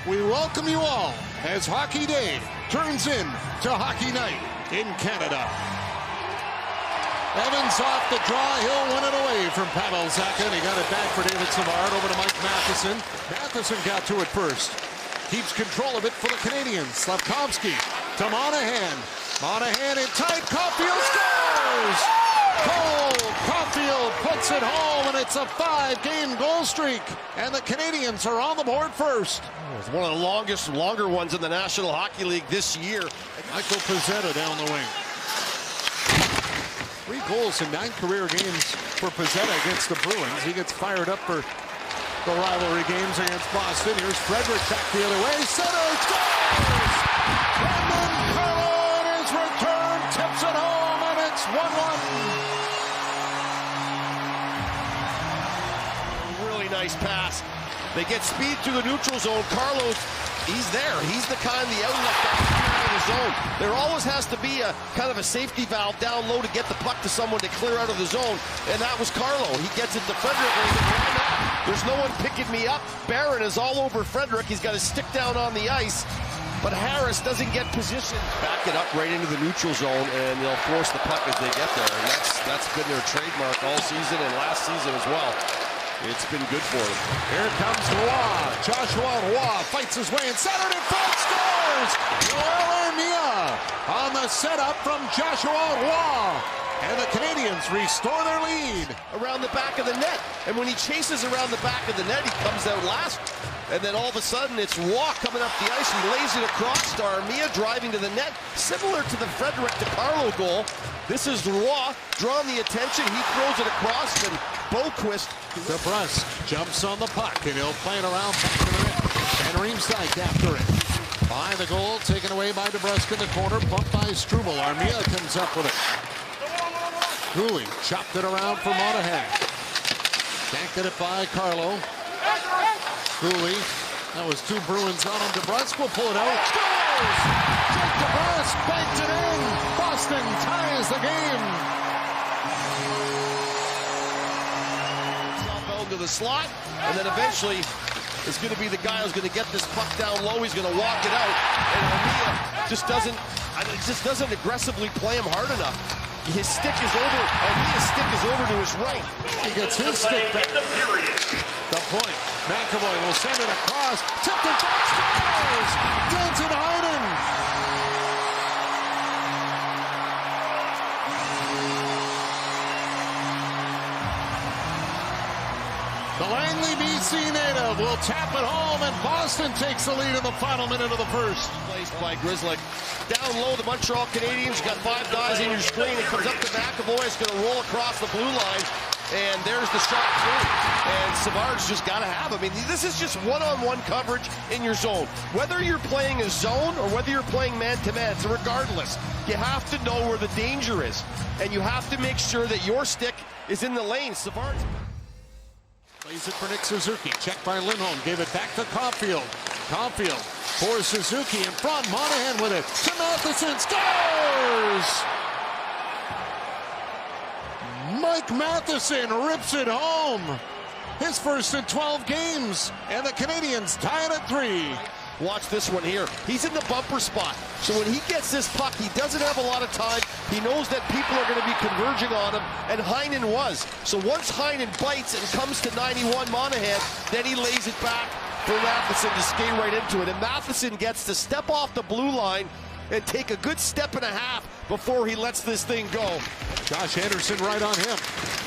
we welcome you all as Hockey Day turns into Hockey Night in Canada. Evans off the draw. He'll win it away from Pavel Zacha. And he got it back for David Savard over to Mike Matheson. Matheson got to it first. Keeps control of it for the Canadiens. Slavkovsky to Monahan. Monahan in tight. Caulfield scores! Cole Caulfield puts it home, and it's a 5-game goal streak. And the Canadiens are on the board first. It's one of the longer ones in the National Hockey League this year. Michael Pezzetta down the wing. 3 goals in 9 career games for Pezzetta against the Bruins. He gets fired up for the rivalry games against Boston. Here's Frederick back the other way. Center scores! Brendan Carlo in his return tips it home, and it's 1-1. Really nice pass. They get speed through the neutral zone. Carlos, he's there. He's the kind of the outlet out of the zone. There always has to be a kind of a safety valve down low to get the puck to someone to clear out of the zone, and that was Carlo. He gets it to Frederick. There's no one picking me up. Barron is all over Frederick. He's got his stick down on the ice, but Harris doesn't get position. Back it up right into the neutral zone, and they'll force the puck as they get there, and that's been their trademark all season and last season as well. It's been good for him. Here comes Roy. Joshua Roy fights his way and centered in front, scores! Joel Armia on the setup from Joshua Roy. And the Canadiens restore their lead. Around the back of the net. And when he chases around the back of the net, he comes out last. And then all of a sudden, it's Roy coming up the ice. He lays it across to Armia, driving to the net. Similar to the Frederick to Carlo goal. This is Roy drawing the attention. He throws it across, and Boquist. DeBrusk jumps on the puck, and he'll play it around back to the net. And Riemsdyk after it. Behind the goal, taken away by DeBrusk in the corner, bumped by Struble. Armia comes up with it. Cooley chopped it around for Monahan. Can't get it by Carlo. Cooley, that was 2 Bruins on him. DeBrusk will pull it out. Scores! Jake DeBrusk banked it in. Boston ties the game. To the slot, and then eventually it's going to be the guy who's going to get this puck down low. He's going to walk it out, and Armia just doesn't aggressively play him hard enough. His stick is over. Armia's stick is over to his right. He gets his stick back. The point. McAvoy will send it across. Tipped it back. Scores! Danton Heinen. The Langley, BC native will tap it home, and Boston takes the lead in the final minute of the first. Placed by Grizzly. Down low, the Montreal Canadiens got 5 guys in your screen. It comes up to McAvoy. It's going to roll across the blue line, and there's the shot through. And Savard's just got to have it. I mean, this is just one-on-one coverage in your zone. Whether you're playing a zone or whether you're playing man-to-man, so regardless, you have to know where the danger is, and you have to make sure that your stick is in the lane. Savard's plays it for Nick Suzuki. Checked by Lindholm. Gave it back to Caulfield. Caulfield for Suzuki in front. Monahan with it. To Matheson. Scores! Mike Matheson rips it home. His first in 12 games. And the Canadiens tie it at 3. Watch this one here. He's in the bumper spot. So when he gets this puck, he doesn't have a lot of time. He knows that people are going to be converging on him, and Heinen was. So once Heinen bites and comes to 91 Monahan, then he lays it back for Matheson to skate right into it. And Matheson gets to step off the blue line and take a good step and a half before he lets this thing go. Josh Anderson right on him.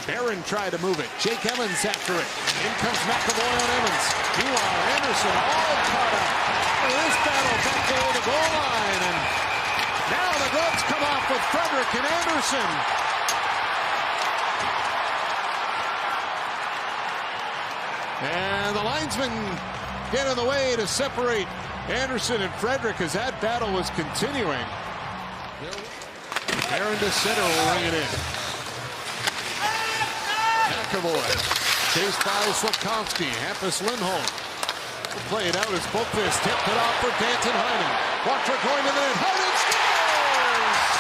Barron tried to move it. Jake Evans after it. In comes McAvoy on Evans. Meanwhile, Anderson all caught up. This battle back over the goal line, and now the gloves come off with Frederick and Anderson. And the linesman get in the way to separate Anderson and Frederick as that battle was continuing. Barron to center will ring it in. McAvoy chased by Slavkovsky. Hampus Lindholm. Play it out as Boquist tipped it off for Danton Heinen. Quattro going to the net. Heinen scores!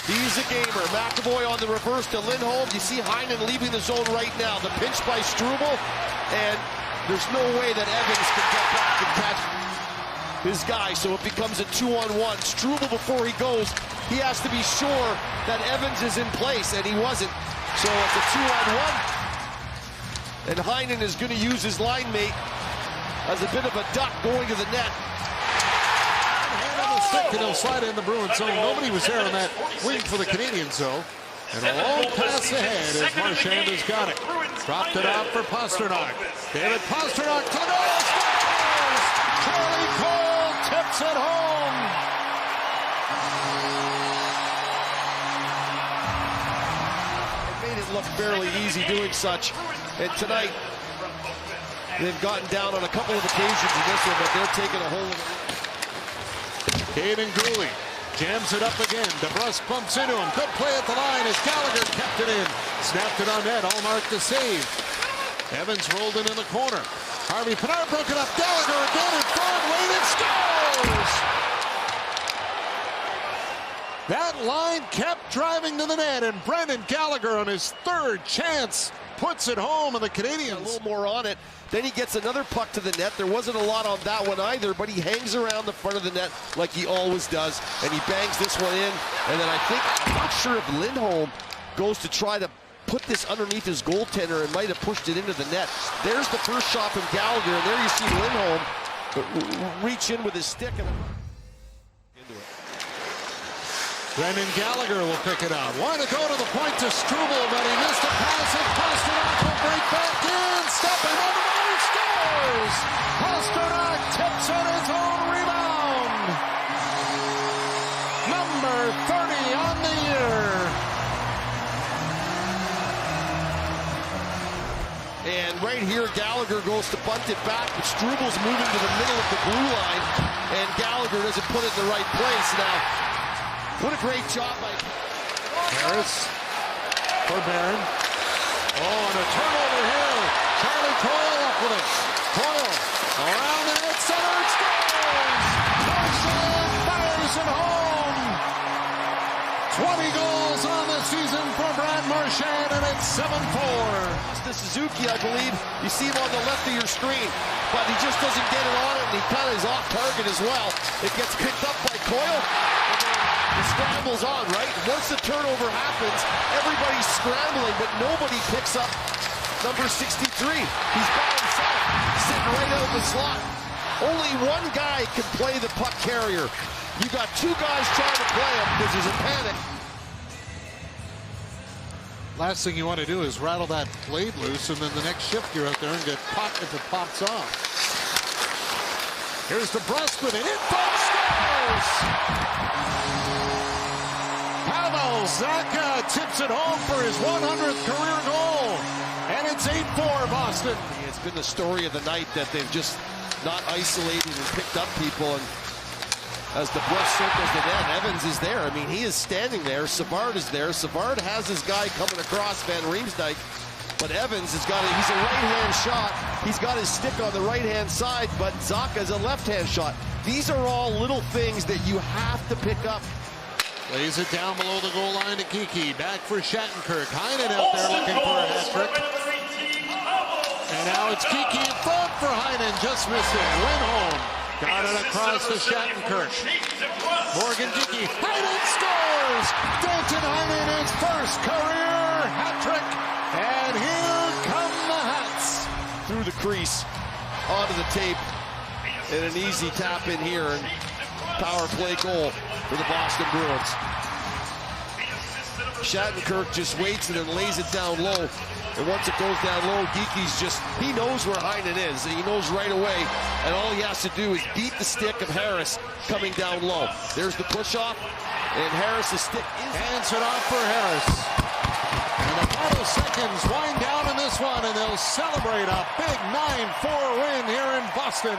He's a gamer. McAvoy on the reverse to Lindholm. You see Heinen leaving the zone right now. The pinch by Struble, and there's no way that Evans can get back and catch his guy, so it becomes a 2-on-1. Struble, before he goes, he has to be sure that Evans is in place, and he wasn't. So it's a 2-on-1. And Heinen is going to use his line mate as a bit of a duck going to the net. Hand on the stick, and he'll slide in the Bruins zone. Nobody was there on that wing for the Canadiens, though. And a long pass ahead as Marchand has got it. Dropped it out for Pastrnak. David Pastrnak to the goal. Scores! Charlie Cole tips it home. It made it look fairly easy doing such. And tonight, they've gotten down on a couple of occasions in this one, but they're taking a hold of it. Caden Gooley jams it up again. DeBrusk bumps into him. Good play at the line as Gallagher kept it in. Snapped it on net. Allmark to save. Evans rolled it in the corner. Harvey Pinard broke it up. Gallagher again in front. Wade scores! That line kept driving to the net, and Brendan Gallagher on his third chance puts it home, and the Canadiens a little more on it. Then he gets another puck to the net. There wasn't a lot on that one either, but he hangs around the front of the net like he always does, and he bangs this one in. And then I'm not sure if Lindholm goes to try to put this underneath his goaltender and might have pushed it into the net. There's the first shot from Gallagher, and there you see Lindholm reach in with his stick and into it. Brendan Gallagher will pick it out. Wanted to go to the point to Struble, but he missed a pass, and Pastrnak will break back in. Stepping over, he scores! Pastrnak tips on his own rebound. Number 30 on the year. And right here, Gallagher goes to bunt it back, but Struble's moving to the middle of the blue line, and Gallagher doesn't put it in the right place. Now, what a great job by Harris for Barron. Oh, and a turnover here. Charlie Coyle up with it. Coyle around the net center. It scores! Marchand fires it home. 20 goals on the season for Brad Marchand, and it's 7-4. Suzuki, I believe. You see him on the left of your screen, but he just doesn't get it on it, and he kind of is off target as well. It gets picked up by Coyle. The scramble's on, right? Once the turnover happens, everybody's scrambling, but nobody picks up number 63. He's by himself, sitting right out of the slot. Only one guy can play the puck carrier. You got two guys trying to play him because there's a panic. Last thing you want to do is rattle that blade loose, and then the next shift you're out there and get popped if it pops off. Here's DeBrusk with it. In front, scores! Pavel Zacha tips it home for his 100th career goal. And it's 8-4 Boston. It's been the story of the night that they've just not isolated and picked up people. And as DeBrusk circles the net, Evans is there. I mean, he is standing there. Savard is there. Savard has his guy coming across Van Riemsdyk. But Evans has got it. He's a right-hand shot. He's got his stick on the right-hand side, but Zacha's a left-hand shot. These are all little things that you have to pick up. Lays it down below the goal line to Kiki. Back for Shattenkirk. Heinen out there looking for a hat trick. And now it's Kiki in front for Heinen. Just missed it. Lindholm got it across to Shattenkirk. Morgan Kiki. Heinen scores! Danton Heinen, his first career hat trick. And here come the hats. Through the crease, onto the tape, and an easy tap in here, and power play goal for the Boston Bruins. Shattenkirk just waits and then lays it down low. And once it goes down low, Geeky's just, he knows where Heinen is. He knows right away. And all he has to do is beat the stick of Harris coming down low. There's the push-off, and Harris's stick is... Hands it off for Harris. And the final seconds wind down in this one, and they'll celebrate a big 9-4 win here in Boston.